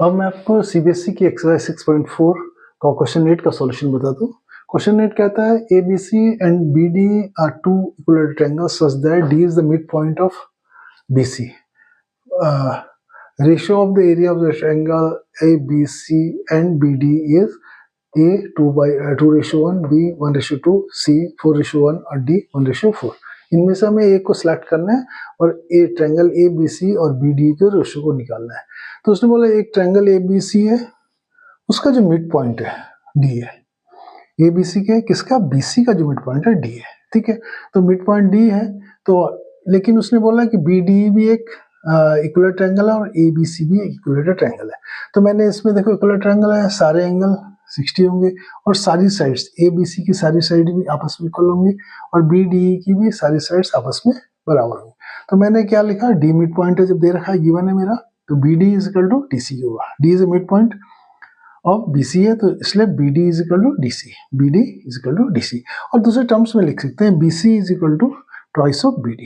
अब मैं आपको सीबीएसई की एक्सरसाइज 6.4 का क्वेश्चन 8 का सॉल्यूशन बताता हूँ। क्वेश्चन 8 कहता है ABC and BD are two equilateral triangles such that D is the midpoint of BC. Ratio of the area of the triangle ABC and BD is A 2:1, B 1:2, C 4:1 और D 1:4। इनमें से हमें एक को select करना है और ए triangle ABC और BD के रेशियो को निकालना है। तो उसने बोला एक ट्रायंगल ABC है, उसका जो मिड पॉइंट है D है। ABC के किसका? BC का जो मिड पॉइंट है D है। ठीक है, तो मिड पॉइंट D है, तो लेकिन उसने बोला कि BD भी एक इक्विलेटरल ट्रायंगल है और ABC भी एक इक्विलेटरल ट्रायंगल है। तो मैंने इसमें देखो इक्विलेटरल ट्रायंगल है, सारे एंगल 60 होंगे और सारी साइड्स ABC की सारी साइड भी आपस में इक्वल होंगी और BDE की भी सारी साइड्स आपस में बराबर होंगी। तो मैंने क्या लिखा? D मिड पॉइंट है, जब दे रखा है गिवन है मेरा, तो BD is equal to DC होगा। D is a mid point of BC है, तो इसलिए BD is equal to DC, BD is equal to DC। और दूसरे टर्म्स में लिख सकते हैं BC is equal to twice of BD,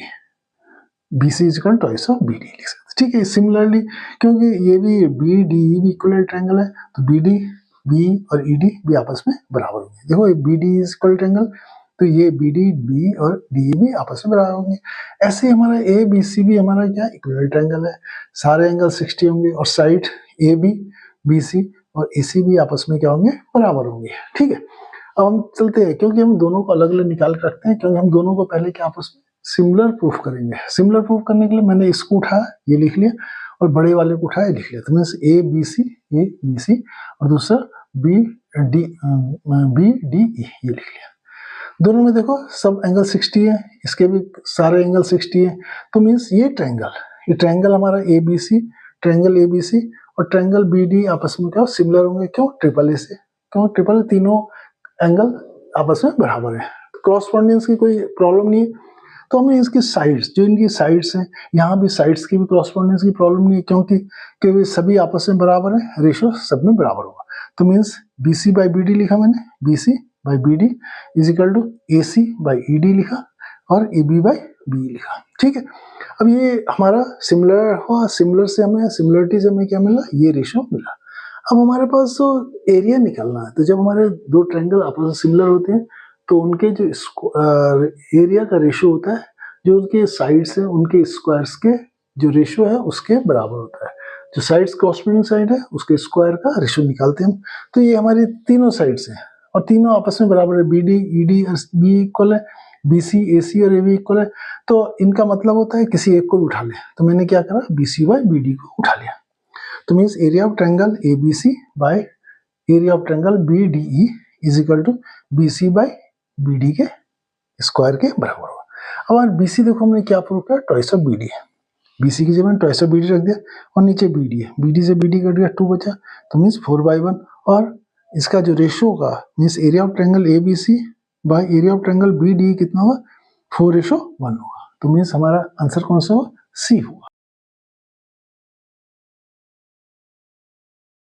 BC is equal twice of BD लिख सकते हैं। ठीक है, सिमिलरली क्योंकि ये भी BDE भी इक्विलेटरल ट्रायंगल है, तो BD B और ED भी आपस में बराबर होंगे। देखो ये BD इज इक्वल ट्रायंगल, तो ये BD B और DE भी आपस में बराबर होंगे। ऐसे हमारा ABC भी हमारा क्या इक्विलेटरल ट्रायंगल है, सारे एंगल 60 होंगे और साइड AB BC और AC भी आपस में क्या होंगे? बराबर होंगे। ठीक है, अब हम चलते हैं, क्योंकि हम दोनों को अलग अलग निकाल के रखते हैं, क्योंकि हम दोनों को पहले क्या आपस में सिमिलर प्रूफ करेंगे। सिमिलर प्रूफ करने के लिए मैंने इसको उठाया, ये लिख लिया, और बड़े वाले को उठाया, लिख लिया। तो मीन्स ABC और दूसरा BDE ये लिख लिया। दोनों में देखो सब एंगल 60 है, इसके भी सारे एंगल 60 है, तो मीन्स ये ट्रायंगल हमारा ट्रायंगल ABC और ट्रायंगल BD आपस में क्या सिमिलर होंगे। क्यों? ट्रिपल ए से, क्यों ट्रिपल? तीनों एंगल आपस में बराबर है, क्रॉसपोंडेंस की कोई प्रॉब्लम नहीं है। तो हमें इसकी साइड्स, जो इनकी साइड्स हैं, यहाँ भी साइड्स की भी क्रॉसपोंडेंस की प्रॉब्लम नहीं है, क्योंकि सभी आपस में बराबर है, रेशियो सब में बराबर होगा। तो मीन्स BC बाई BD लिखा मैंने, BC by BD is equal to AC by ED लिखा और AB बाई BE लिखा। ठीक है, अब ये हमारा सिमिलर हुआ, सिमिलरिटी से हमें क्या मिला? ये रेशियो मिला। अब हमारे पास तो एरिया निकालना है, तो जब हमारे दो ट्रायंगल आपस में सिमिलर होते हैं तो उनके जो एरिया का रेशियो होता है, जो उनके साइड्स हैं उनके स्क्वायर्स के जो रेशियो है उसके बराबर होता है। जो साइड्स कॉरस्पॉन्डिंग साइड है उसके स्क्वायर का रेशियो निकालते हैं हम। तो ये हमारी तीनों साइड्स हैं और तीनों आपस में बराबर है, BD ED और BE इक्वल है, BC AC और AB इक्वल है। तो इनका मतलब होता है किसी एक को भी उठा ले, तो मैंने क्या करा? BC बाई BD को उठा लिया। तो means area of triangle ABC by area of triangle BDE is equal to BC by BD के स्क्वायर के बराबर होगा। अब BC देखो हमने क्या प्रूव किया? ट्वाइस ऑफ BD है। BC की जगह मैंने ट्वाइस ऑफ BD रख दिया और नीचे BD है, BD से BD कट गया, 2 बचा, तो मीन्स 4/1। और इसका जो रेशियो होगा means area of triangle ABC by area of triangle BDE कितना होगा? 4:1 होगा। तो मीन्स हमारा आंसर कौन सा होगा? C होगा।